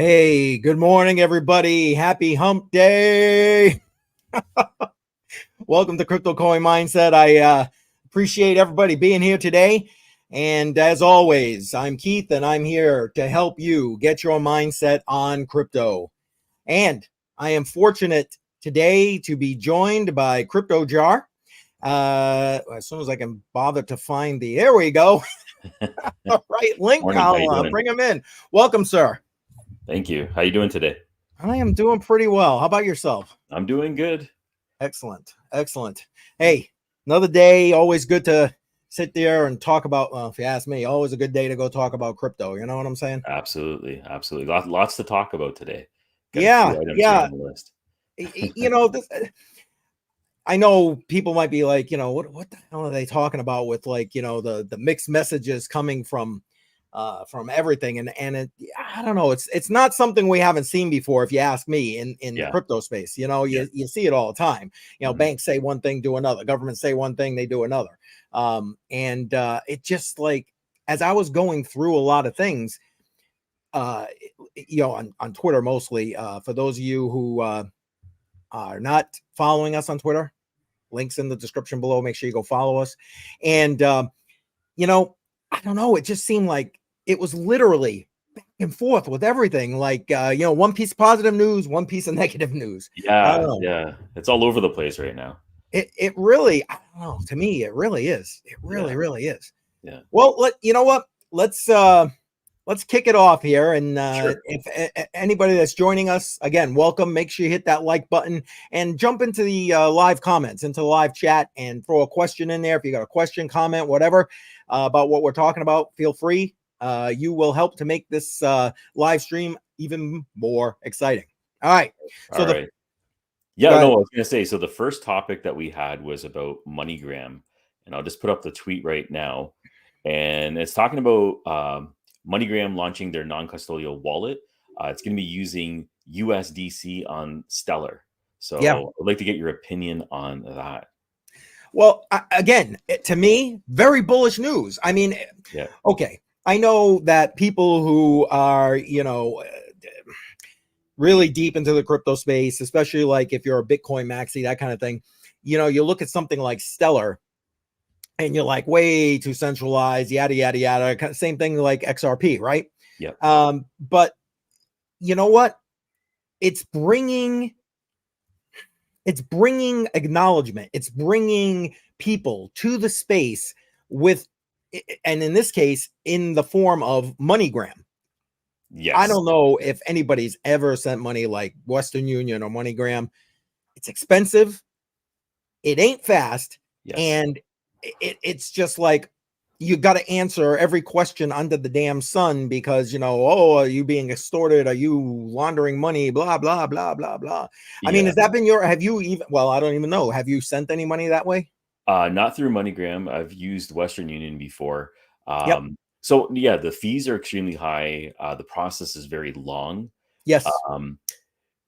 Hey, good morning, everybody. Happy hump day. Welcome to CryptoCoinMindSet. I appreciate everybody being here today. And as always, I'm Keith, and I'm here to help you get your mindset on crypto. And I am today to be joined by Crypto Jar. As soon as I can bother to find there we go. The right link. Morning, how you I'll doing? bring him in. Welcome, sir. Thank you. How you doing today? I am doing pretty well. How about yourself? I'm doing good. Excellent. Excellent. Hey, another day. Always good to sit there and talk about, well, if you ask me, always a good day to go talk about crypto. You know what I'm saying? Absolutely. Absolutely. Lots to talk about today. Got a Yeah. few items here Yeah. on the list. I know people might be like, what the hell are they talking about with the mixed messages coming from everything. And I don't know, it's not something we haven't seen before. If you ask me in the Yeah. crypto space, Yeah. you see it all the time. Mhm. Banks say one thing, do another, governments say one thing, they do another. It just like, as I was going through a lot of things, on Twitter, mostly, for those of you who are not following us on Twitter, links in the description below, make sure you go follow us. And I don't know, it just seemed like it was literally back and forth with everything. Like, one piece of positive news, one piece of negative news. I don't Yeah. know. Yeah. It's all over the place right now. It really, I don't know. To me, it really is. It really, Yeah. really is. Yeah. Well, you know what? Let's kick it off here. And Sure. if anybody that's joining us, again, welcome. Make sure you hit that like button and jump into the live comments, into the live chat, and throw a question in there. If you got a question, comment, whatever, about what we're talking about, feel free. You will help to make this live stream even more exciting. All right. So All right. go Yeah, ahead. no, I was gonna say, so the first topic that we had was about MoneyGram, and I'll just put up the tweet right now. And it's talking about MoneyGram launching their non-custodial wallet. It's going to be using USDC on Stellar. Yeah. So I'd like to get your opinion on that. Well, again, to me, very bullish news. I mean, Yeah. okay, I know that people who are, really deep into the crypto space, especially like if you're a Bitcoin maxi, that kind of thing, you look at something like Stellar and you're like, way too centralized, yada, yada, yada. Same thing like XRP, right? Yeah. But you know what? It's bringing acknowledgement. It's bringing people to the space with, and in this case, in the form of MoneyGram. I Yes. don't know if anybody's ever sent money like Western Union or MoneyGram. It's expensive. It ain't fast. Yes. And it's just like, you got to answer every question under the damn sun because, oh, are you being extorted? Are you laundering money? Blah, blah, blah, blah, blah. I mean, Yeah. has that been have you even, well, I don't even know. Have you sent any money that way? Not through MoneyGram. I've used Western Union before. Yep. So yeah, the fees are extremely high. The process is very long. Yes. Um,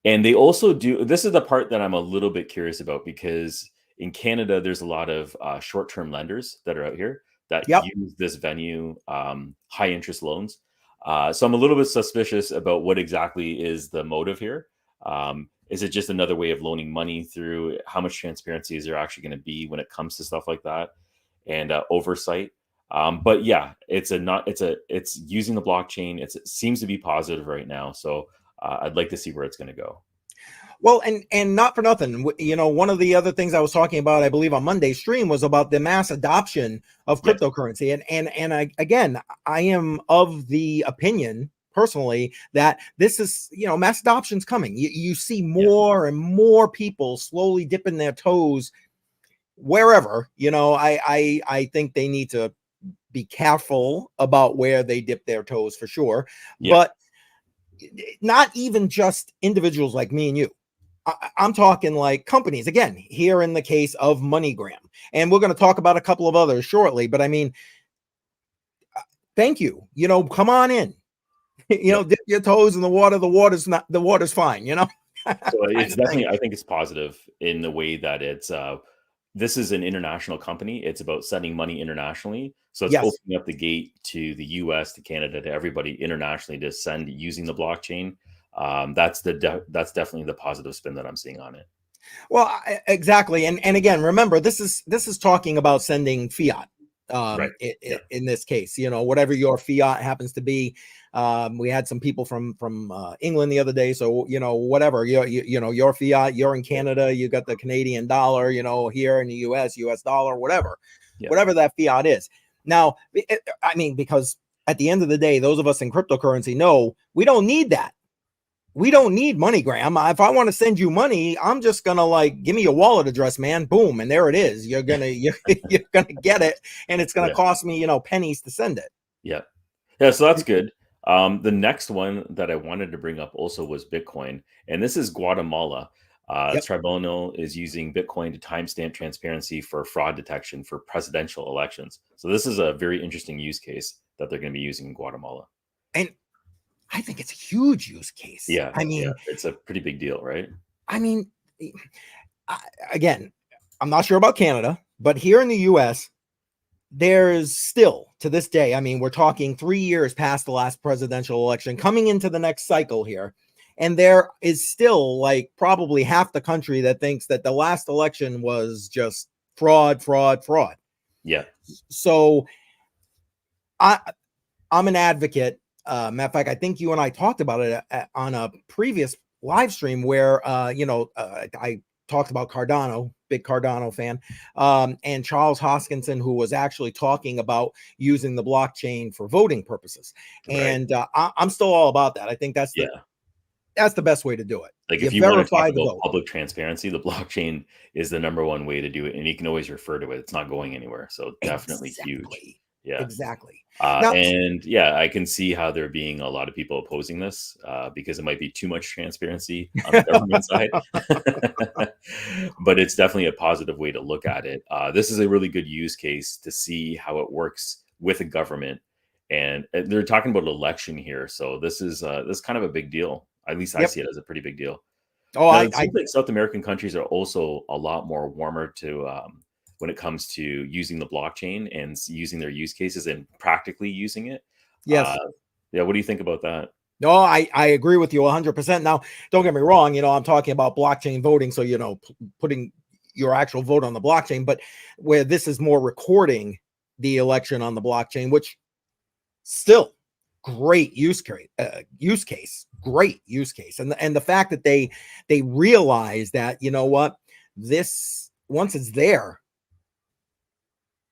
And they also do, this is the part that I'm a little bit curious about, because in Canada, there's a lot of short-term lenders that are out here that Yep. use this venue, high interest loans. So I'm a little bit suspicious about what exactly is the motive here. Is it just another way of loaning money through? How much transparency is there actually going to be when it comes to stuff like that, and oversight? But yeah, it's using the blockchain. It seems to be positive right now. So I'd like to see where it's going to go. Well, and not for nothing, one of the other things I was talking about, I believe on Monday's stream, was about the mass adoption of Yes. cryptocurrency. I am of the opinion personally that this is, mass adoption's coming. You see more and more people slowly dipping their toes wherever. I think they need to be careful about where they dip their toes for sure. Yeah. But not even just individuals like me and you. I'm talking like companies, again, here in the case of MoneyGram. And we're going to talk about a couple of others shortly. But I mean, thank you. Come on in. Dip your toes in the water. The water's fine, So it's definitely, I think it's positive in the way that it's this is an international company. It's about sending money internationally. So it's Yes. opening up the gate to the US, to Canada, to everybody internationally to send using the blockchain. That's definitely the positive spin that I'm seeing on it. Well, exactly. And again, remember, this is talking about sending fiat. Right. Yeah. In this case, whatever your fiat happens to be. We had some people from England the other day, so whatever your fiat, you're in Yeah. Canada, you got the Canadian dollar, here in the US dollar, whatever, Yeah. whatever that fiat is. Now, I mean, because at the end of the day, those of us in cryptocurrency know we don't need that. We don't need MoneyGram. If I want to send you money, I'm just gonna give me your wallet address, man. Boom, and there it is. You're gonna get it, and it's gonna Yeah. cost me pennies to send it. Yeah. Yeah. So that's good. The next one that I wanted to bring up also was Bitcoin, and this is Guatemala. Yep. Tribunal is using Bitcoin to timestamp transparency for fraud detection for presidential elections. So this is a very interesting use case that they're going to be using in Guatemala. And I think it's a huge use case. Yeah, I yeah, mean, it's a pretty big deal, right? I mean, again, I'm not sure about Canada, but here in the U.S., there's still to this day, I mean, we're talking 3 years past the last presidential election, coming into the next cycle here. And there is still probably half the country that thinks that the last election was just fraud, fraud, fraud. Yeah, So I, I'm an advocate. Matter of fact, I think you and I talked about it on a previous live stream where, I talked about Cardano, big Cardano fan, and Charles Hoskinson, who was actually talking about using the blockchain for voting purposes. right. And I'm still all about that. I think that's Yeah. the best way to do it. Like You if you want to talk verify the about vote. public transparency, the blockchain is the number one way to do it, and you can always refer to it. It's not going anywhere, so definitely huge. Exactly. Yeah. Exactly. Now, And yeah, I can see how there being a lot of people opposing this because it might be too much transparency on the government side. But it's definitely a positive way to look at it. This is a really good use case to see how it works with a government. And they're talking about election here. So this is kind of a big deal. At least I yep. see it as a pretty big deal. Oh, Now, it seems like South American countries are also a lot more warmer to when it comes to using the blockchain and using their use cases and practically using it. yes. Yeah, what do you think about that? No, I agree with you 100%. Now, don't get me wrong. I'm talking about blockchain voting. So, putting your actual vote on the blockchain, but where this is more recording the election on the blockchain, which still great use case, great use case. And the fact that they realize that, what, this, once it's there,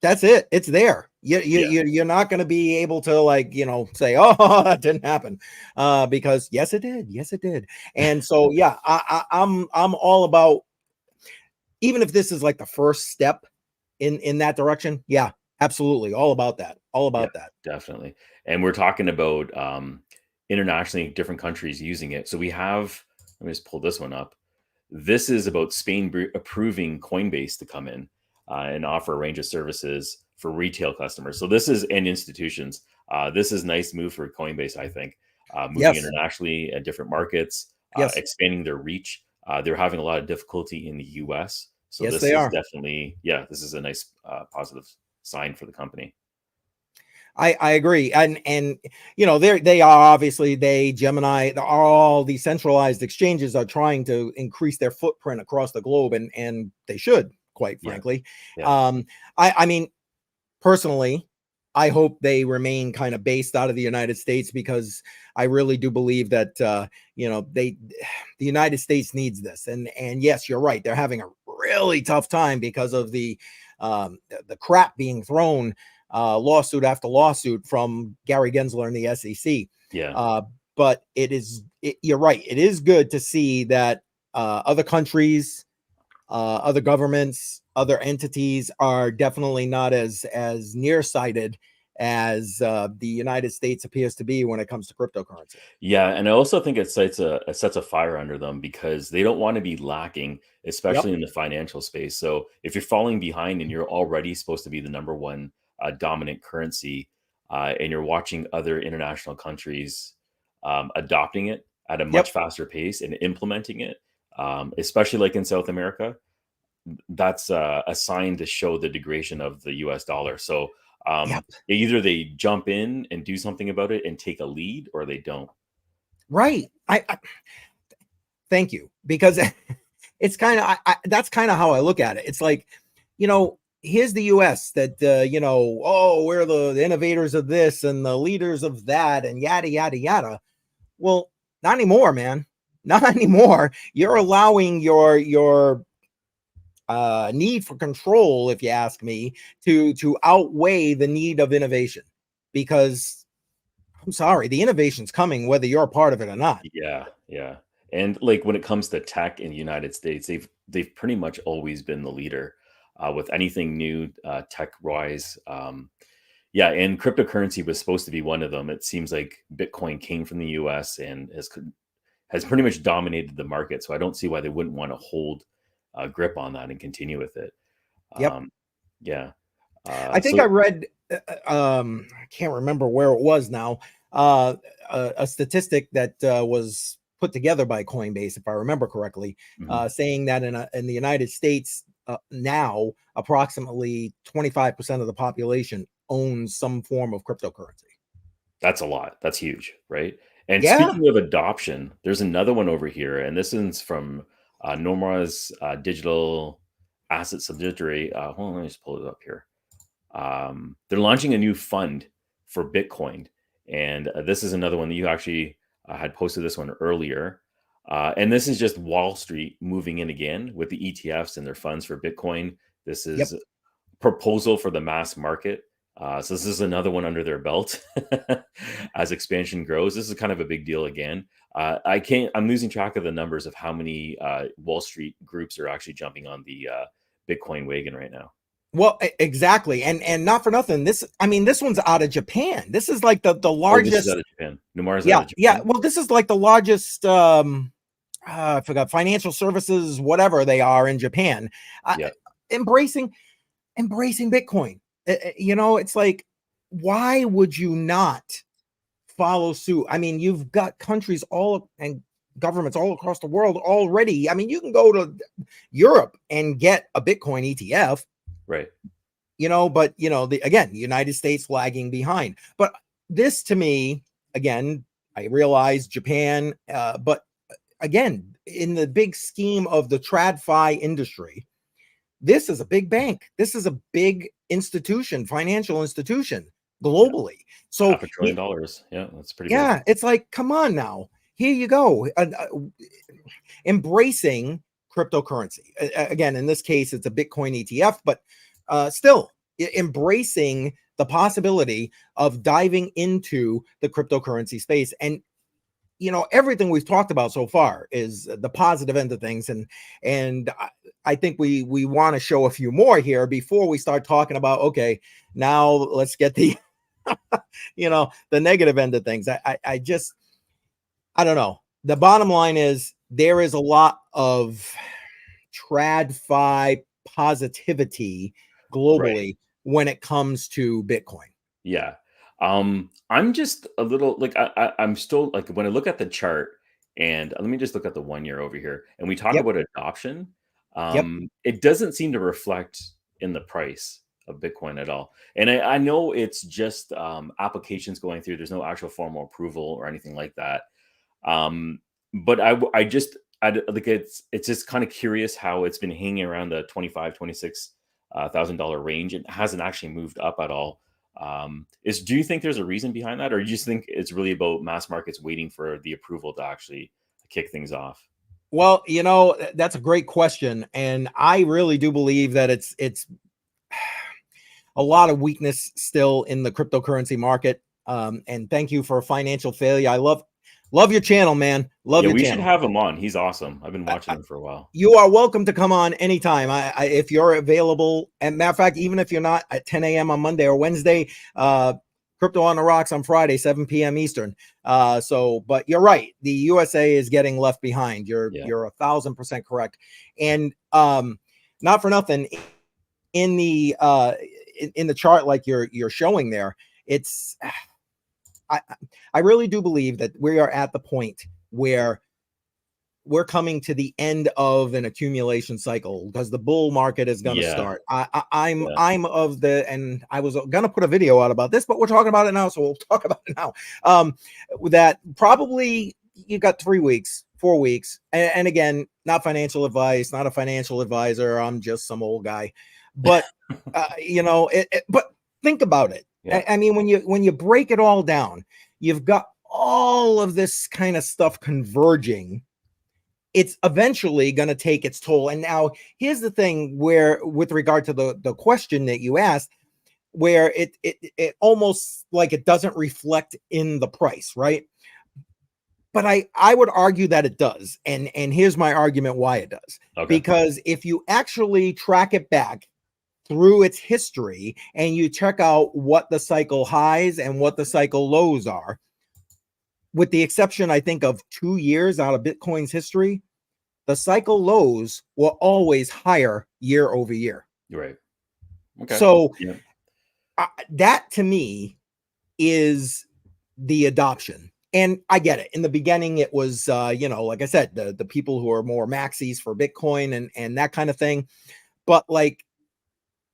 that's it. It's there. You're not going to be able to say, oh, that didn't happen, because yes, it did. Yes, it did. And so, yeah, I'm all about, even if this is the first step in that direction. Yeah, absolutely. All about that. All Yeah, about that. definitely. And we're talking about internationally different countries using it. So we have, let me just pull this one up. This is about Spain approving Coinbase to come in and offer a range of services for retail customers. So this is and institutions. This is a nice move for Coinbase, I think. Moving Yes. internationally at different markets, Yes. expanding their reach. They're having a lot of difficulty in the US. So Yes, this they is are. definitely, yeah, this is a nice positive sign for the company. I agree. And they are obviously, Gemini, all these centralized exchanges are trying to increase their footprint across the globe, and they should, quite Yeah. frankly. Yeah. I mean, personally, I hope they remain kind of based out of the United States, because I really do believe that the United States needs this. And yes, you're right. They're having a really tough time because of the crap being thrown, lawsuit after lawsuit from Gary Gensler and the SEC. Yeah. But you're right. It is good to see that other countries, other governments, other entities are definitely not as nearsighted as the United States appears to be when it comes to cryptocurrency. Yeah, and I also think it sets a fire under them because they don't want to be lacking, Yep. especially in the financial space. So if you're falling behind and you're already supposed to be the number one dominant currency, and you're watching other international countries adopting it at a much Yep. faster pace and implementing it, especially like in South America, that's a sign to show the degradation of the US dollar. So Yep. either they jump in and do something about it and take a lead, or they don't. Right. I thank you, because it's kind of that's kind of how I look at it. It's like, here's the US that oh, we're the innovators of this and the leaders of that and yada yada yada. Well, not anymore, man. Not anymore. You're allowing your need for control, if you ask me, to outweigh the need of innovation. Because I'm sorry, the innovation's coming whether you're a part of it or not. Yeah, yeah. And like when it comes to tech in the United States, they've pretty much always been the leader with anything new tech wise. Yeah, and cryptocurrency was supposed to be one of them. It seems like Bitcoin came from the US and has pretty much dominated the market. So I don't see why they wouldn't want to hold a grip on that and continue with it. Yep. Um, yeah. I think So I read, I can't remember where it was now, a statistic that was put together by Coinbase, if I remember correctly, mhm, saying that in the United States now, approximately 25% of the population owns some form of cryptocurrency. that's a lot. That's huge, right? And Yeah. speaking of adoption, there's another one over here, and this is from Nomura's digital asset subsidiary. Hold on, let me just pull it up here. They're launching a new fund for Bitcoin, and this is another one that you actually had posted this one earlier. And this is just Wall Street moving in again with the ETFs and their funds for Bitcoin. This Yep. is proposal for the mass market. So this is another one under their belt as expansion grows. This is kind of a big deal again. I'm losing track of the numbers of how many Wall Street groups are actually jumping on the Bitcoin wagon right now. Well, exactly. And not for nothing. This one's out of Japan. This is like the Oh, this is out largest. of Japan. Nomura's out Yeah. of Yeah. Japan. Well, this is like the largest, I forgot, financial services, whatever they are in Japan, uh, Yeah, embracing Bitcoin. It's like, why would you not follow suit? I mean, you've got countries all and governments all across the world already. I mean, you can go to Europe and get a Bitcoin ETF, right. but the United States lagging behind. But this, to me, again, I realize Japan, but again, in the big scheme of the TradFi industry, this is a big bank. This is a big institution, financial institution Yeah, globally. So half a trillion dollars. Yeah, that's pretty big. yeah, it's like, come on now. Here you go. Embracing cryptocurrency. Again, in this case, it's a Bitcoin ETF, but still embracing the possibility of diving into the cryptocurrency space. And everything we've talked about so far is the positive end of things, and I think we want to show a few more here before we start talking about, okay, now let's get the the negative end of things. I just, I don't know. The bottom line is there is a lot of TradFi positivity Right. globally when it comes to Bitcoin. Yeah. I'm just a little like I'm still like when I look at the chart and let me just look at the 1 year over here and we talk Yep. about adoption. Yep. It doesn't seem to reflect in the price of Bitcoin at all. And I know it's just applications going through. There's no actual formal approval or anything like that. Um, but like it's just kind of curious how it's been hanging around the 25, 26 $1,000 range. It hasn't actually moved up at all. Do you think there's a reason behind that, or you just think it's really about mass markets waiting for the approval to actually kick things off? Well, that's a great question, and I really do believe that it's a lot of weakness still in the cryptocurrency market. And thank you for financial failure. I love your channel, man. Love Yeah, your we should channel. have him on. He's awesome. I've been watching him for a while. You are welcome to come on anytime. If you're available, and matter of fact, even if you're not, at 10 a.m. on Monday or Wednesday, Crypto on the Rocks on Friday, 7 p.m. Eastern. But you're right. The USA is getting left behind. You're Yeah. 1,000% correct. And not for nothing, in the in the chart like you're showing there, it's I really do believe that we are at the point where we're coming to the end of an accumulation cycle because the bull market is going to start. I'm of the, and I was going to put a video out about this, but we're talking about it now, so we'll talk about it now. That probably you got 3 weeks, 4 weeks, and again, not financial advice, not a financial advisor. I'm just some old guy, but but think about it. I mean, when you break it all down, you've got all of this kind of stuff converging. It's eventually going to take its toll. And now here's the thing where, with regard to the question that you asked, where it almost like it doesn't reflect in the price, right? But I would argue that it does. And here's my argument why it does. Okay. Because if you actually track it back through its history and you check out what the cycle highs and what the cycle lows are, with the exception, I think, of 2 years out of Bitcoin's history, the cycle lows were always higher year over year. Right. Okay. So that to me is the adoption. And I get it. In the beginning, it was, like I said, the people who are more maxis for Bitcoin and that kind of thing. But like,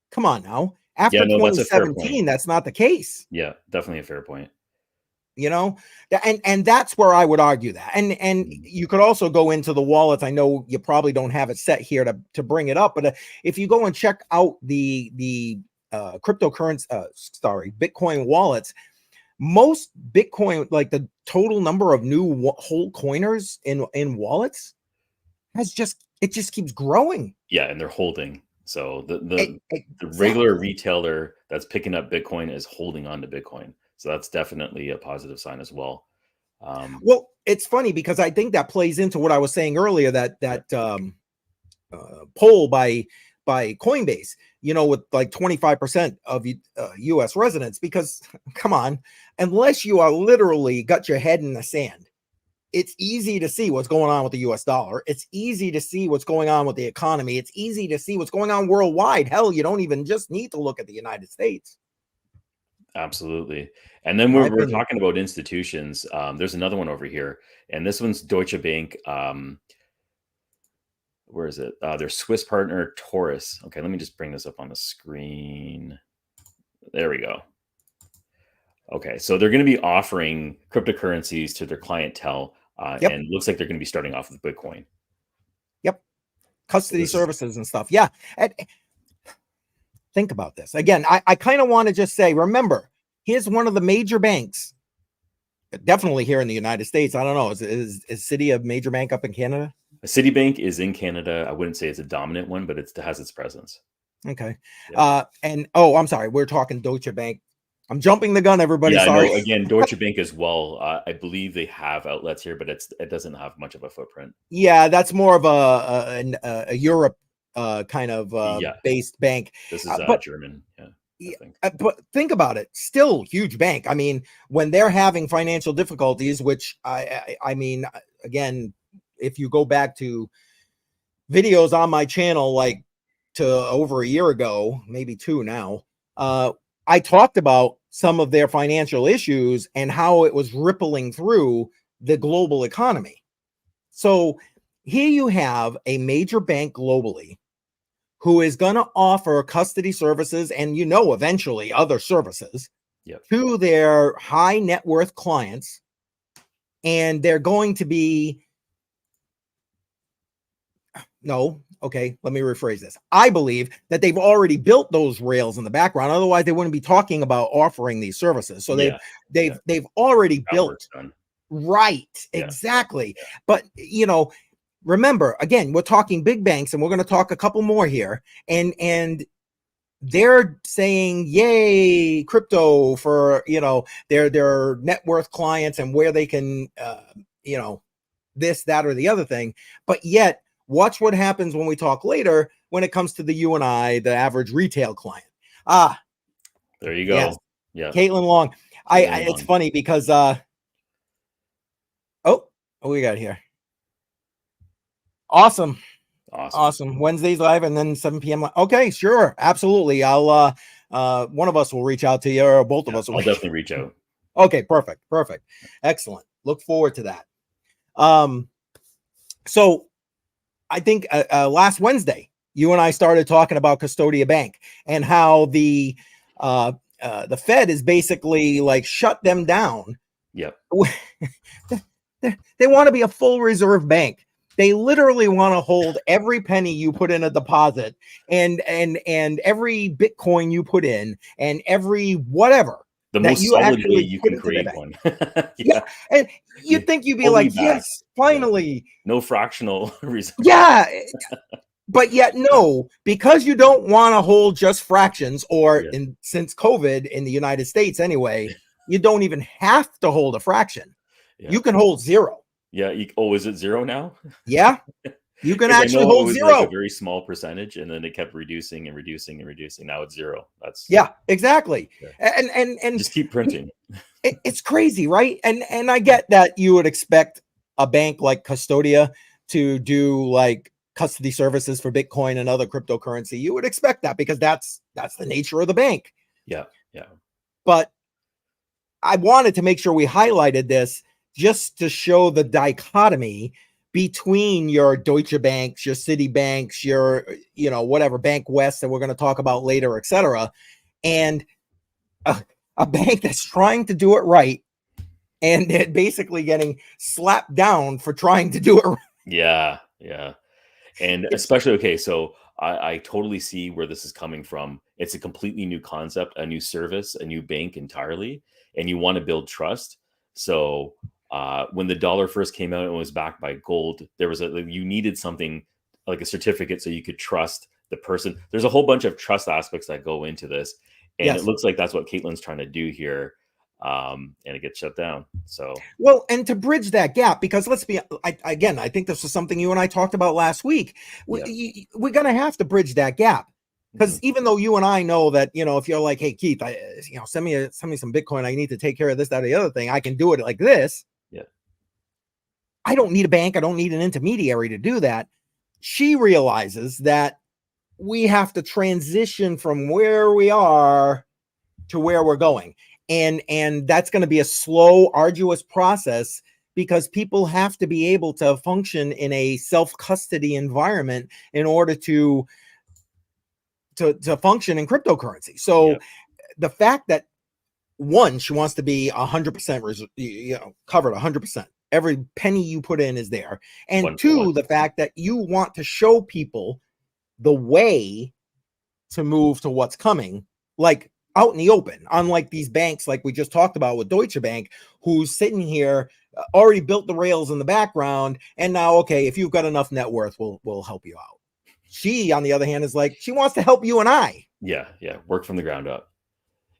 come on now. After 2017, that's not the case. Yeah, definitely a fair point. And that's where I would argue that. And you could also go into the wallets. I know you probably don't have it set here to bring it up, but if you go and check out the Bitcoin wallets, most Bitcoin, like the total number of new whole coiners in wallets it just keeps growing. Yeah, and they're holding. So the regular retailer that's picking up Bitcoin is holding on to Bitcoin. So that's definitely a positive sign as well. Well, it's funny because I think that plays into what I was saying earlier, that poll by Coinbase, with like 25% of US residents, because come on, unless you are literally got your head in the sand, it's easy to see what's going on with the US dollar. It's easy to see what's going on with the economy. It's easy to see what's going on worldwide. Hell, you don't even just need to look at the United States. Absolutely. And then we're talking about institutions. There's another one over here, and this one's Deutsche Bank. Where is it? Their Swiss partner, Taurus. Okay, let me just bring this up on the screen. There we go. Okay, so they're going to be offering cryptocurrencies to their clientele, and it looks like they're going to be starting off with Bitcoin. Yep. Custody services and stuff. Yeah. Think about this. Again, I kind of want to just say, remember, here's one of the major banks, definitely here in the United States. I don't know. Is Citi a major bank up in Canada? Citibank is in Canada. I wouldn't say it's a dominant one, but it has its presence. Okay. Yeah. I'm sorry. We're talking Deutsche Bank. I'm jumping the gun, everybody. Yeah, sorry. No, again, Deutsche Bank as well. I believe they have outlets here, but it doesn't have much of a footprint. Yeah, that's more of a Europe kind of based bank. This is German. Yeah. But think about it. Still huge bank. I mean, when they're having financial difficulties, which I mean, again, if you go back to videos on my channel, like to over a year ago, maybe 2 now, I talked about some of their financial issues and how it was rippling through the global economy. So here you have a major bank globally who is going to offer custody services and, eventually other services to their high net worth clients. And they're going to be, okay, let me rephrase this. I believe that they've already built those rails in the background. Otherwise, they wouldn't be talking about offering these services. So they've already built. Right. Yeah. Exactly. Yeah. But, remember, again, we're talking big banks, and we're going to talk a couple more here. And they're saying, yay, crypto for, their net worth clients and where they can, this, that, or the other thing. But yet, watch what happens when we talk later when it comes to the you and I, the average retail client. There you go. Yes. Yeah. Caitlin Long. It's funny because, what we got here? Awesome. Wednesdays live and then 7 p.m. Okay, sure. Absolutely. I'll, one of us will reach out to you, or both of us will. I'll definitely reach out. Okay, perfect. Excellent. Look forward to that. So I think last Wednesday, you and I started talking about Custodia Bank and how the Fed is basically like shut them down. Yep. They want to be a full reserve bank. They literally want to hold every penny you put in a deposit and every Bitcoin you put in and every whatever The that most you solid way actually you put can into the create bank. one. Yeah. And you'd think you'd be Fully like, backed. yes, finally. No fractional reserve. Yeah. But yet, no, because you don't want to hold just fractions, or since COVID in the United States anyway, you don't even have to hold a fraction. Yeah. You can hold zero. Yeah. Is it zero now? Yeah. You can Because I actually know it hold was zero. like a very small percentage, and then it kept reducing and reducing and reducing. Now it's zero. That's yeah, exactly. Yeah. And Just keep printing. It's crazy, right? And I get that you would expect a bank like Custodia to do like custody services for Bitcoin and other cryptocurrency. You would expect that because that's the nature of the bank. Yeah. Yeah. But I wanted to make sure we highlighted this just to show the dichotomy between your Deutsche Banks, your Citibanks, your, whatever, Bank West that we're going to talk about later, etc., and a bank that's trying to do it right and basically getting slapped down for trying to do it right. Yeah. Yeah. And especially, okay, so I totally see where this is coming from. It's a completely new concept, a new service, a new bank entirely, and you want to build trust. So when the dollar first came out and was backed by gold, there was you needed something like a certificate so you could trust the person. There's a whole bunch of trust aspects that go into this, and Yes. it looks like that's what Caitlin's trying to do here, and it gets shut down. So well, and to bridge that gap, because let's be again, I think this was something you and I talked about last week. We're going to have to bridge that gap. Because even though you and I know that, if you're like, hey, Keith, send me some Bitcoin, I need to take care of this, that, or the other thing, I can do it like this. Yeah. I don't need a bank. I don't need an intermediary to do that. She realizes that we have to transition from where we are to where we're going. And that's going to be a slow, arduous process because people have to be able to function in a self-custody environment in order to function in cryptocurrency. So the fact that one, she wants to be 100% covered 100%. Every penny you put in is there. And two, the fact that you want to show people the way to move to what's coming, like out in the open, unlike these banks like we just talked about with Deutsche Bank, who's sitting here, already built the rails in the background, and now, okay, if you've got enough net worth, we'll help you out. She, on the other hand, is like, she wants to help you and I. Yeah. Work from the ground up.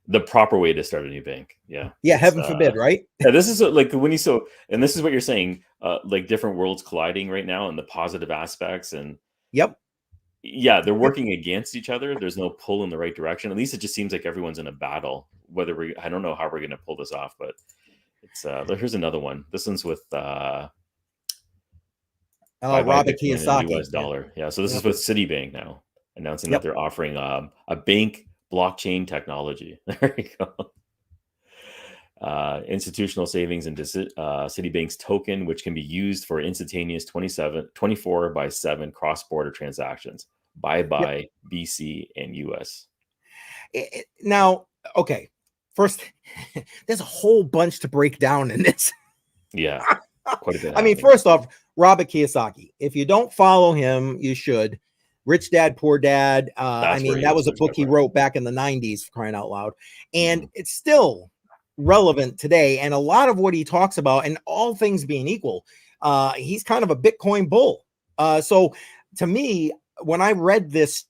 The proper way to start a new bank. Yeah. Heaven forbid, right? Yeah, this is like when you and this is what you're saying, like different worlds colliding right now and the positive aspects. And yeah, they're working against each other. There's no pull in the right direction. At least it just seems like everyone's in a battle. I don't know how we're going to pull this off, but it's here's another one. This one's with Robert Kiyosaki in US dollar. Yeah. So this is with Citibank now, announcing that they're offering a bank blockchain technology. There you go. Institutional savings into Citibank's token, which can be used for instantaneous 24/7 cross-border transactions. Bye-bye BC and US. Now, okay. First, there's a whole bunch to break down in this. Yeah. Quite a bit. I mean, first off, Robert Kiyosaki. If you don't follow him, you should. Rich Dad, Poor Dad. I mean, that was a book he wrote back in the 90s, for crying out loud. And it's still relevant today. And a lot of what he talks about, and all things being equal, he's kind of a Bitcoin bull. So to me, when I read this.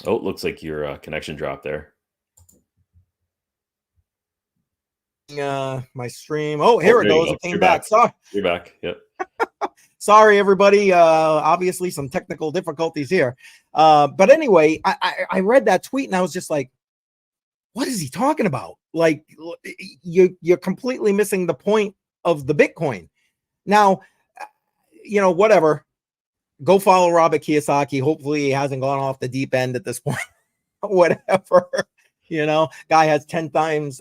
Oh, it looks like your connection dropped there. My stream. Oh, here it goes. It came back. Sorry. You're back. Yep. Sorry, everybody. Obviously, some technical difficulties here. But anyway, I read that tweet and I was just like, what is he talking about? Like, you're completely missing the point of the Bitcoin. Now, whatever. Go follow Robert Kiyosaki. Hopefully he hasn't gone off the deep end at this point. Whatever. Guy has 10 times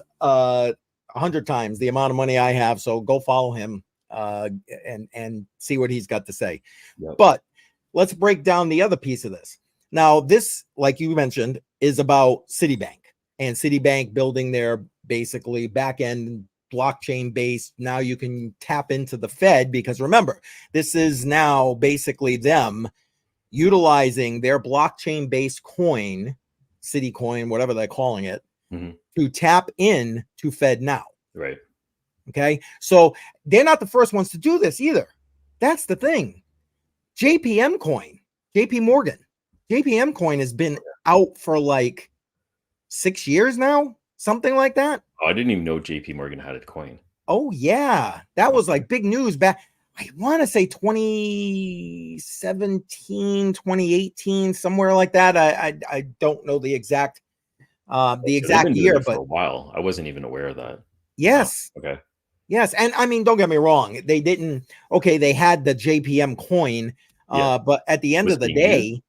100 times the amount of money I have. So go follow him and see what he's got to say. Yep. But let's break down the other piece of this. Now, this, like you mentioned, is about Citibank and Citibank building their basically back end blockchain based. Now you can tap into the Fed, because remember, this is now basically them utilizing their blockchain based coin, Citicoin, whatever they're calling it, to tap in to Fed now. Right. Okay. So they're not the first ones to do this either. That's the thing. JPM coin, JP Morgan, JPM coin has been out for like 6 years now, something like that. Oh, I didn't even know JP Morgan had a coin. Oh yeah. That was like big news back, I want to say 2017, 2018, somewhere like that. I don't know the exact year, but for a while. I wasn't even aware of that. Yes. Oh, okay. Yes. And I mean, don't get me wrong. They didn't. Okay. They had the JPM coin, but at the end of the day,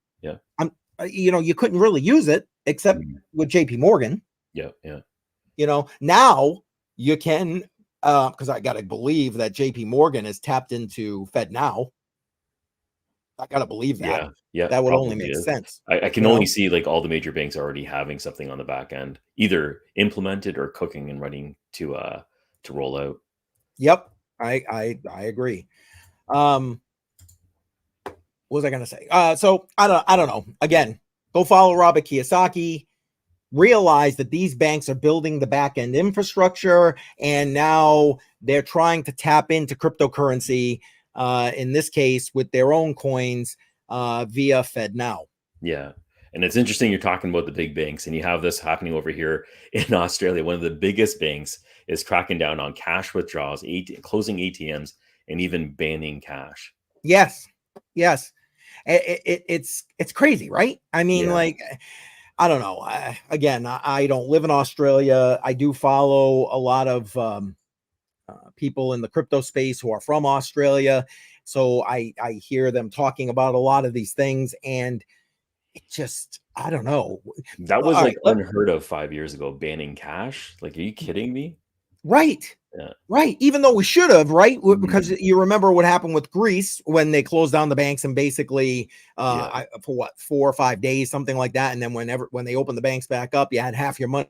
you couldn't really use it except with JP Morgan. Yeah. Yeah. Now you can, because I got to believe that JP Morgan is tapped into Fed now. I got to believe that. Yeah. That would only make sense. I can only see like all the major banks already having something on the back end, either implemented or cooking and running to roll out. Yep. I agree. What was I going to say? So I don't know. Again, go follow Robert Kiyosaki. Realize that these banks are building the back end infrastructure, and now they're trying to tap into cryptocurrency. In this case, with their own coins via FedNow. Yeah. And it's interesting you're talking about the big banks, and you have this happening over here in Australia. One of the biggest banks is cracking down on cash withdrawals, closing ATMs, and even banning cash. Yes. It's crazy, right? I mean, I don't know. Again, I don't live in Australia. I do follow a lot of people in the crypto space who are from Australia. So I hear them talking about a lot of these things, and it just, I don't know. That was unheard of 5 years ago, banning cash. Like, are you kidding me? Right. Yeah. Right. Even though we should have, right? Because you remember what happened with Greece when they closed down the banks and basically for what, 4 or 5 days, something like that. And then when they opened the banks back up, you had half your money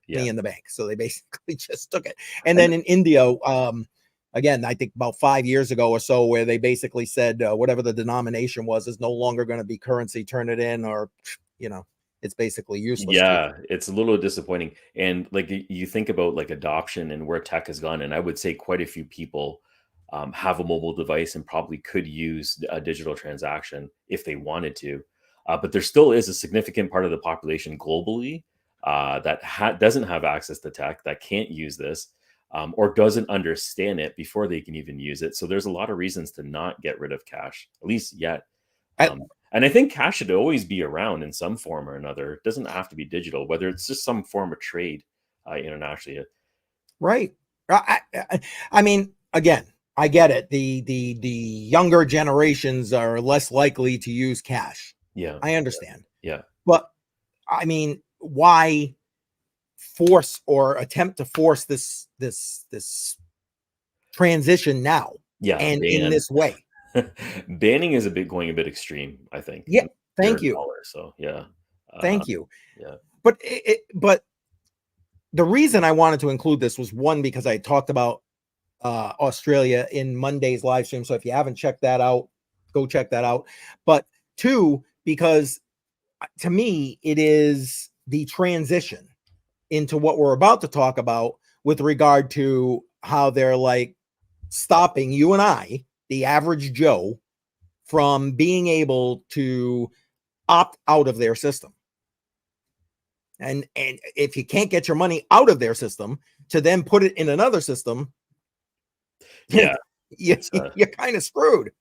in the bank. So they basically just took it. And then in India, again, I think about 5 years ago or so, where they basically said whatever the denomination was is no longer going to be currency, turn it in, or, it's basically useless. Yeah, it's a little disappointing. And like you think about like adoption and where tech has gone, and I would say quite a few people have a mobile device and probably could use a digital transaction if they wanted to. But there still is a significant part of the population globally that doesn't have access to tech, that can't use this, or doesn't understand it before they can even use it. So there's a lot of reasons to not get rid of cash, at least yet. And I think cash should always be around in some form or another. It doesn't have to be digital, whether it's just some form of trade internationally. Right. I mean, again, I get it. The younger generations are less likely to use cash. Yeah. I understand. Yeah. But I mean, why force or attempt to force this transition now? Yeah. And in this way. Banning is going a bit extreme, I think. Yeah. Thank you. So yeah. Thank you. Yeah. But the reason I wanted to include this was, one, because I talked about Australia in Monday's live stream. So if you haven't checked that out, go check that out. But two, because to me, it is the transition into what we're about to talk about with regard to how they're like stopping you and I, the average Joe, from being able to opt out of their system. And if you can't get your money out of their system to then put it in another system, yeah, you're kind of screwed.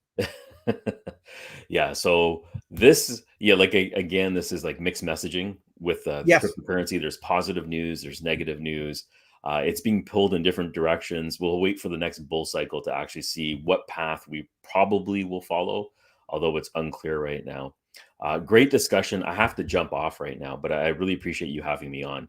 Yeah. So this, again, this is like mixed messaging with cryptocurrency. There's positive news, there's negative news. It's being pulled in different directions. We'll wait for the next bull cycle to actually see what path we probably will follow, although it's unclear right now. Great discussion. I have to jump off right now, but I really appreciate you having me on.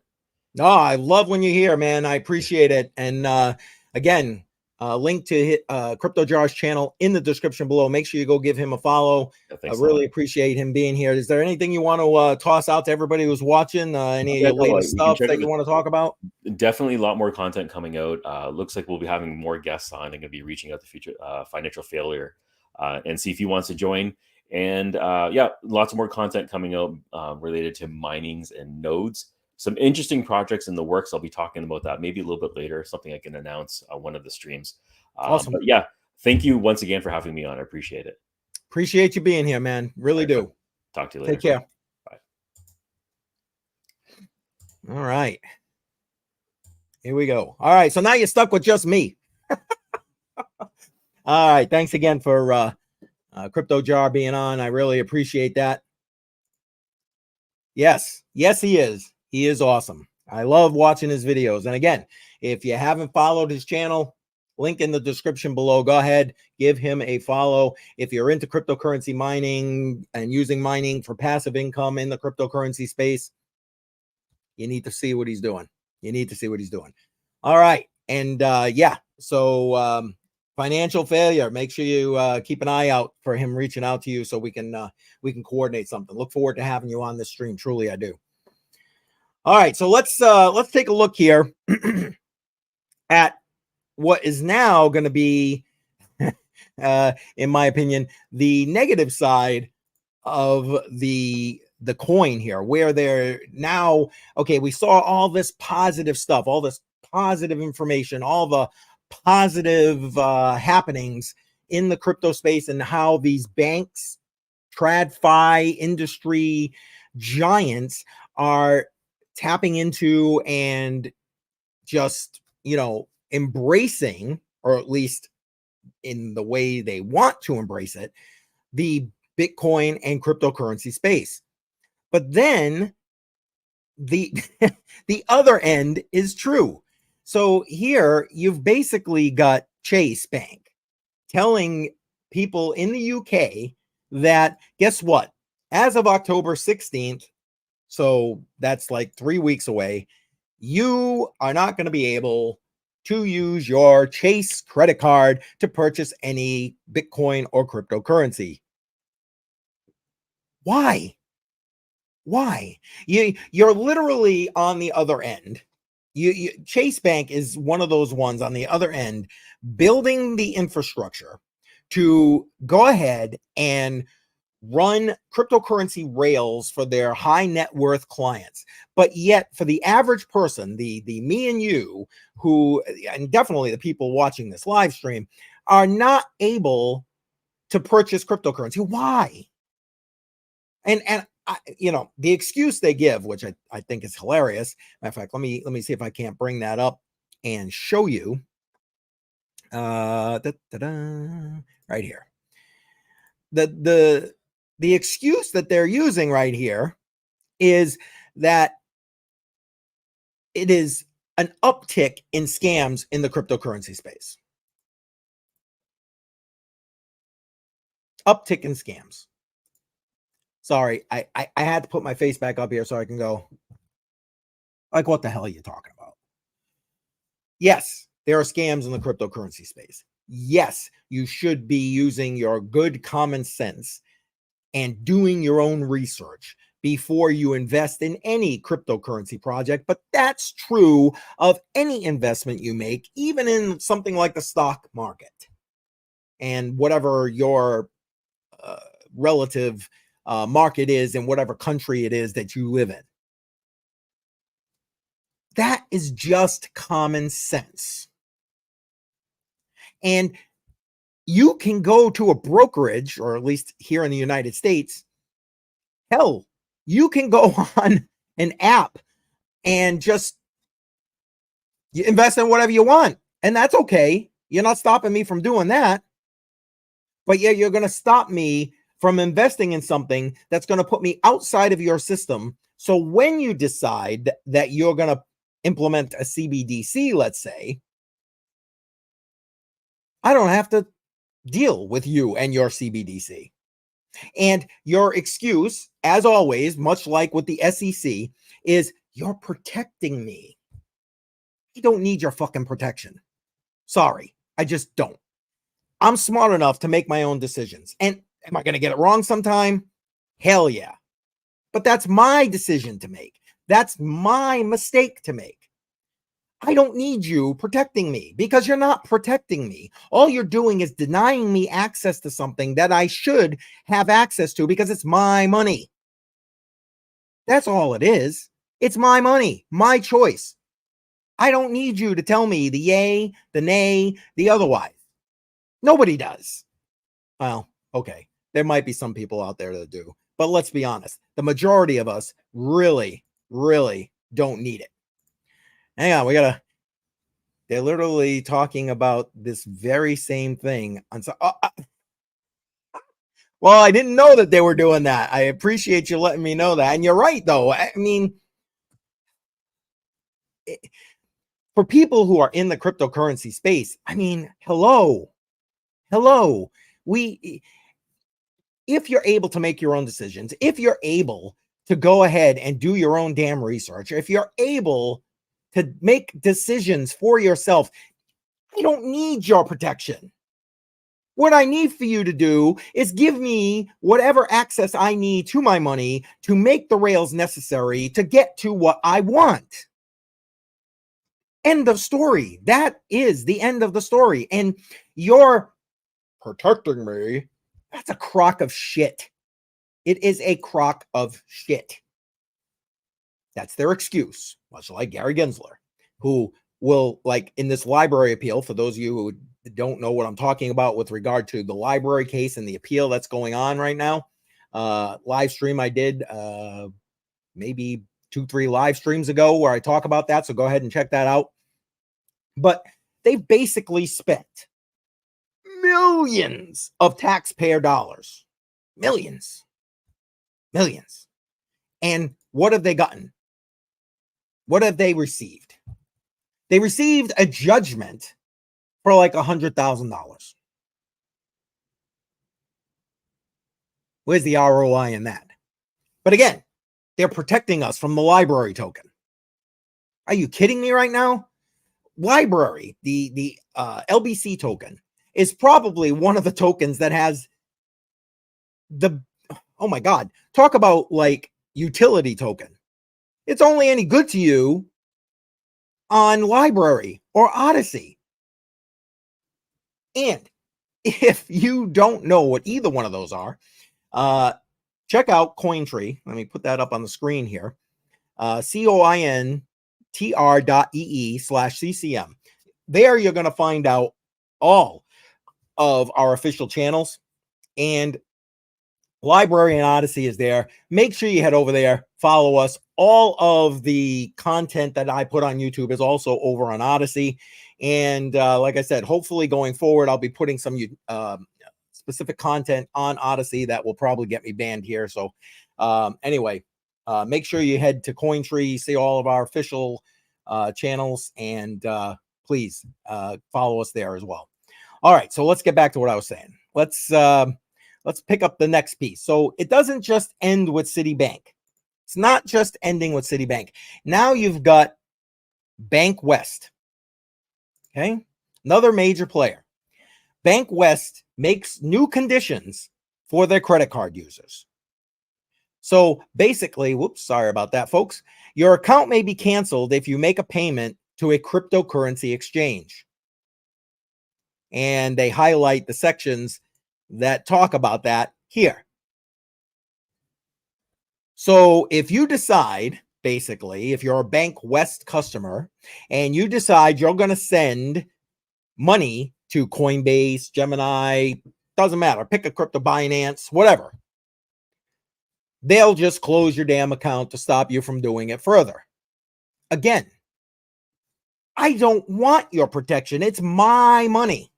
No, I love when you're here, man. I appreciate it. And again, link to Crypto Jar's channel in the description below. Make sure you go give him a follow. Yeah, I thanks a really lot. appreciate him being here. Is there anything you want to toss out to everybody who's watching? Any of Yeah, your no, latest we can stuff check that you want to talk about? definitely a lot more content coming out. Looks like we'll be having more guests on. They're going to be reaching out to future financial failure and see if he wants to join. And yeah, lots of more content coming out related to minings and nodes. Some interesting projects in the works. I'll be talking about that maybe a little bit later, something I can announce on one of the streams. Awesome. But yeah, thank you once again for having me on. I appreciate it. Appreciate you being here, man. Really All right, do. talk to you later. Take care. Bye. All right. Here we go. All right. So now you're stuck with just me. All right. Thanks again for Crypto Jar being on. I really appreciate that. Yes. Yes, he is. He is awesome. I love watching his videos. And again, if you haven't followed his channel, link in the description below. Go ahead, give him a follow. If you're into cryptocurrency mining and using mining for passive income in the cryptocurrency space, you need to see what he's doing. You need to see what he's doing. All right. And yeah, so financial failure. Make sure you keep an eye out for him reaching out to you so we can coordinate something. Look forward to having you on this stream. Truly, I do. All right, so let's take a look here at what is now going to be, in my opinion, the negative side of the coin here, where they're now, okay, we saw all this positive stuff, all this positive information, all the positive happenings in the crypto space, and how these banks, TradFi industry giants are tapping into and just, embracing, or at least in the way they want to embrace it, the Bitcoin and cryptocurrency space. But then the the other end is true. So here you've basically got Chase Bank telling people in the UK that, guess what? As of October 16th, so that's like 3 weeks away, you are not going to be able to use your Chase credit card to purchase any Bitcoin or cryptocurrency. Why? Why? You're literally on the other end. Chase Bank is one of those ones on the other end, building the infrastructure to go ahead and run cryptocurrency rails for their high net worth clients. But yet for the average person, the me and you, who, and definitely the people watching this live stream, are not able to purchase cryptocurrency. Why? And the excuse they give, which I think is hilarious. Matter of fact, let me see if I can't bring that up and show you. Right here. The excuse that they're using right here is that it is an uptick in scams in the cryptocurrency space. Uptick in scams. Sorry, I had to put my face back up here so I can go, like, what the hell are you talking about? Yes, there are scams in the cryptocurrency space. Yes, you should be using your good common sense and doing your own research before you invest in any cryptocurrency project. But that's true of any investment you make, even in something like the stock market and whatever your relative market is in whatever country it is that you live in. That is just common sense. And you can go to a brokerage, or at least here in the United States, hell, you can go on an app and just invest in whatever you want. And that's okay. You're not stopping me from doing that. But yeah, you're going to stop me from investing in something that's going to put me outside of your system. So when you decide that you're going to implement a CBDC, let's say, I don't have to deal with you and your CBDC. And your excuse, as always, much like with the SEC, is you're protecting me. I don't need your fucking protection. Sorry, I just don't. I'm smart enough to make my own decisions. And am I going to get it wrong sometime? Hell yeah. But that's my decision to make. That's my mistake to make. I don't need you protecting me because you're not protecting me. All you're doing is denying me access to something that I should have access to because it's my money. That's all it is. It's my money, my choice. I don't need you to tell me the yay, the nay, the otherwise. Nobody does. Well, okay. There might be some people out there that do, but let's be honest. The majority of us really, really don't need it. Hang on. They're literally talking about this very same thing. Well, I didn't know that they were doing that. I appreciate you letting me know that. And you're right, though. I mean, for people who are in the cryptocurrency space, I mean, hello. If you're able to make your own decisions, if you're able to go ahead and do your own damn research, if you're able to make decisions for yourself, I don't need your protection. What I need for you to do is give me whatever access I need to my money to make the rails necessary to get to what I want. End of story. That is the end of the story. And you're protecting me. That's a crock of shit. It is a crock of shit. That's their excuse, much like Gary Gensler, who will, like in this library appeal, for those of you who don't know what I'm talking about with regard to the library case and the appeal that's going on right now, live stream I did maybe 2-3 live streams ago where I talk about that, so go ahead and check that out. But they've basically spent millions of taxpayer dollars. Millions. And what have they gotten? What have they received? They received a judgment for like $100,000. Where's the ROI in that? But again, they're protecting us from the library token. Are you kidding me right now? Library, the LBC token, is probably one of the tokens that has oh my God, talk about like utility token. It's only any good to you on Library or Odyssey. And if you don't know what either one of those are, check out Cointree. Let me put that up on the screen here. cointr.ee/ccm. There you're going to find out all of our official channels, and Library and Odyssey is there. Make sure you head over there, follow us. All of the content that I put on YouTube is also over on Odyssey. And like I said, hopefully going forward, I'll be putting some specific content on Odyssey that will probably get me banned here. So anyway, make sure you head to Cointree, see all of our official channels, and please follow us there as well. All right, so let's get back to what I was saying. Let's pick up the next piece. So it doesn't just end with Citibank. It's not just ending with Citibank. Now you've got Bank West. Okay, another major player. Bank West makes new conditions for their credit card users. So basically, whoops, sorry about that, folks. Your account may be canceled if you make a payment to a cryptocurrency exchange. And they highlight the sections that talk about that here. So if you decide, basically, if you're a Bank West customer and you decide you're going to send money to Coinbase, Gemini, doesn't matter, pick a crypto, Binance, whatever, they'll just close your damn account to stop you from doing it further. Again, I don't want your protection. It's my money.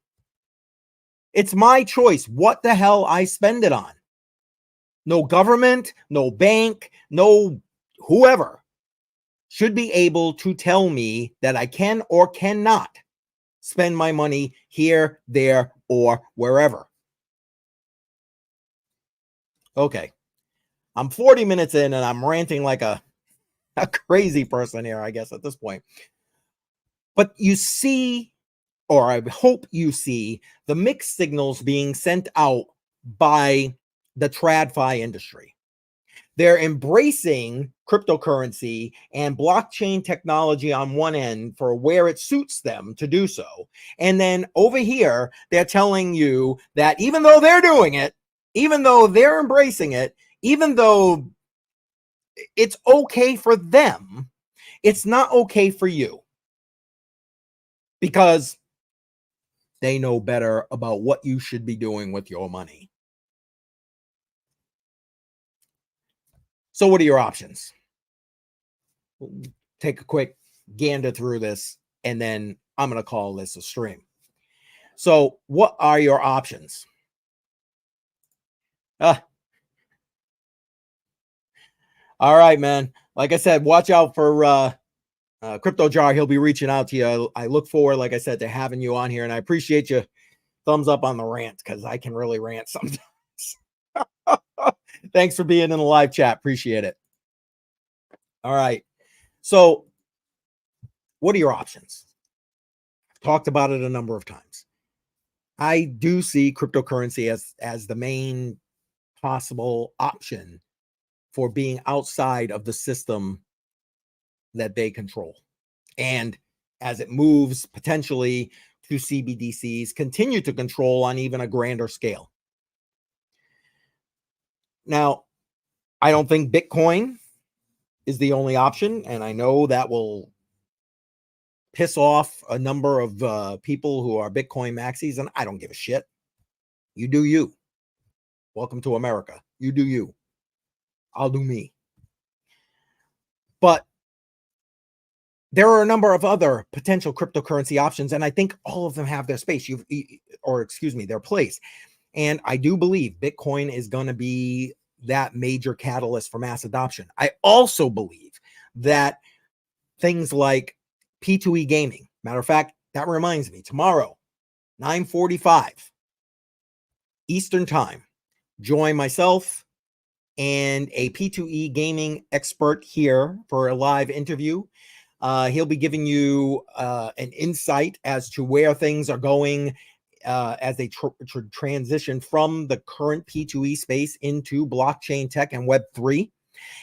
It's my choice what the hell I spend it on. No government, no bank, no whoever should be able to tell me that I can or cannot spend my money here, there, or wherever. Okay. I'm 40 minutes in and I'm ranting like a a crazy person here, I guess, at this point. But you see, or I hope you see, the mixed signals being sent out by the TradFi industry. They're embracing cryptocurrency and blockchain technology on one end for where it suits them to do so. And then over here, they're telling you that even though they're doing it, even though they're embracing it, even though it's okay for them, it's not okay for you, because they know better about what you should be doing with your money. So what are your options? Take a quick gander through this, and then I'm going to call this a stream. So what are your options? All right, man. Like I said, watch out for Crypto Jar. He'll be reaching out to you. I look forward, like I said, to having you on here, and I appreciate you. Thumbs up on the rant, because I can really rant sometimes. Thanks for being in the live chat. Appreciate it. All right. So what are your options? I've talked about it a number of times. I do see cryptocurrency as the main possible option for being outside of the system that they control. And as it moves potentially to CBDCs, continue to control on even a grander scale. Now, I don't think Bitcoin is the only option, and I know that will piss off a number of people who are Bitcoin maxis, and I don't give a shit. You do you. Welcome to America. You do you. I'll do me. But there are a number of other potential cryptocurrency options, and I think all of them have their space, their place. And I do believe Bitcoin is going to be that major catalyst for mass adoption. I also believe that things like P2E gaming, matter of fact, that reminds me, tomorrow, 9:45 Eastern time, join myself and a P2E gaming expert here for a live interview. He'll be giving you an insight as to where things are going as they transition from the current P2E space into blockchain tech and Web3.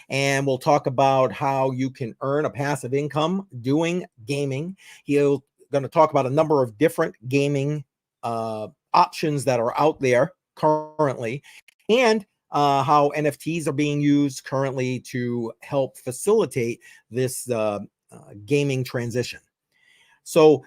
And we'll talk about how you can earn a passive income doing gaming. He'll going to talk about a number of different gaming options that are out there currently, and how NFTs are being used currently to help facilitate this gaming transition. So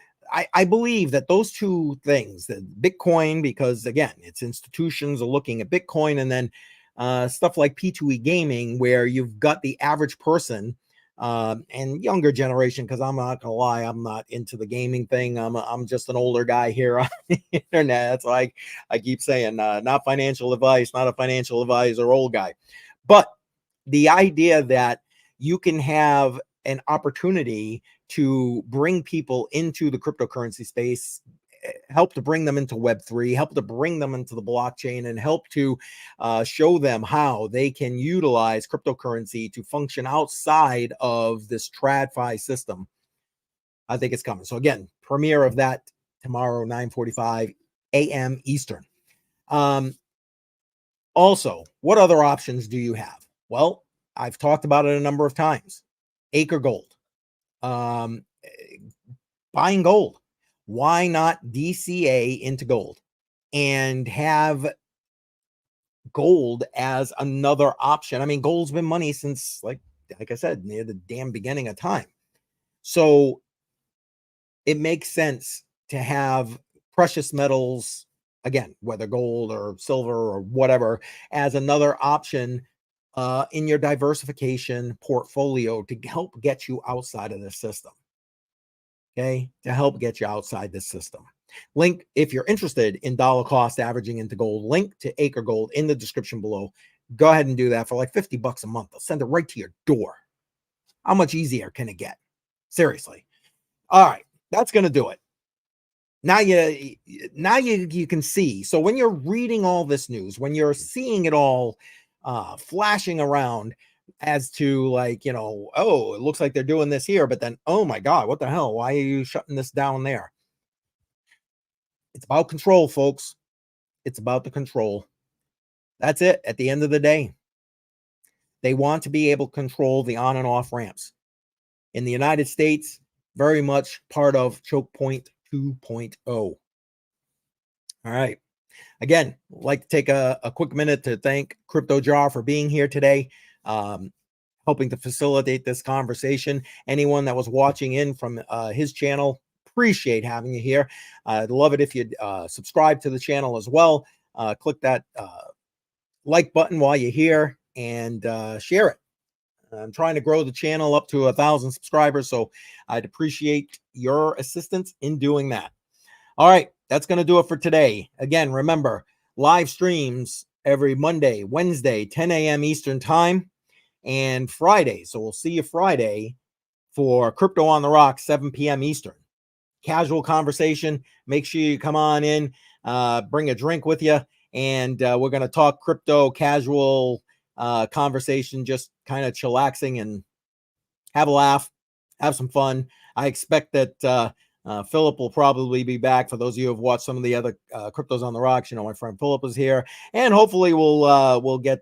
I believe that those two things, that Bitcoin, because again, it's institutions are looking at Bitcoin, and then stuff like P2E gaming, where you've got the average person and younger generation, because I'm not gonna lie, I'm not into the gaming thing. I'm just an older guy here on the internet. That's why I keep saying not financial advice, not a financial advisor, old guy. But the idea that you can have an opportunity to bring people into the cryptocurrency space, help to bring them into Web3, help to bring them into the blockchain, and help to show them how they can utilize cryptocurrency to function outside of this TradFi system. I think it's coming. So again, premiere of that tomorrow, 9:45 a.m. Eastern. Also, what other options do you have? Well, I've talked about it a number of times. Acre Gold. Buying gold. Why not DCA into gold and have gold as another option? I mean, gold's been money since, like I said, near the damn beginning of time. So it makes sense to have precious metals, again, whether gold or silver or whatever, as another option in your diversification portfolio to help get you outside of the system. Okay, to help get you outside this system. Link, if you're interested in dollar cost averaging into gold, link to Acre Gold in the description below. Go ahead and do that for like $50 a month. They'll send it right to your door. How much easier can it get? Seriously. All right, that's going to do it. Now you can see. So when you're reading all this news, when you're seeing it all flashing around, as to like, oh, it looks like they're doing this here, but then, oh my God, what the hell? Why are you shutting this down there? It's about control, folks. It's about the control. That's it. At the end of the day, they want to be able to control the on and off ramps. In the United States, very much part of choke point 2.0. All right. Again, I'd like to take a quick minute to thank Crypto Jar for being here today, helping to facilitate this conversation. Anyone that was watching in from his channel, appreciate having you here. I'd love it if you'd subscribe to the channel as well. Click that like button while you're here and share it. I'm trying to grow the channel up to 1,000 subscribers, so I'd appreciate your assistance in doing that. All right, that's going to do it for today. Again, remember, live streams every Monday, Wednesday, 10 a.m. Eastern time, and Friday. So we'll see you Friday for Crypto on the Rocks, 7 p.m. Eastern. Casual conversation. Make sure you come on in, bring a drink with you, and we're going to talk crypto, casual conversation, just kind of chillaxing and have a laugh, have some fun. I expect that Philip will probably be back. For those of you who have watched some of the other Cryptos on the Rocks, my friend Philip is here, and hopefully we'll get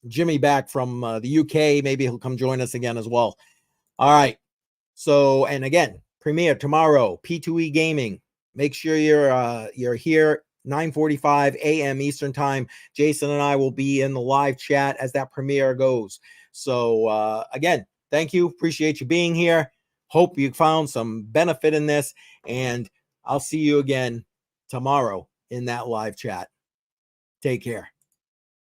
Jimmy back from the UK. Maybe he'll come join us again as well. All right. So, and again, premiere tomorrow, P2E Gaming. Make sure you're here 9:45 a.m. Eastern time. Jason and I will be in the live chat as that premiere goes. So again, thank you. Appreciate you being here. Hope you found some benefit in this, and I'll see you again tomorrow in that live chat. Take care.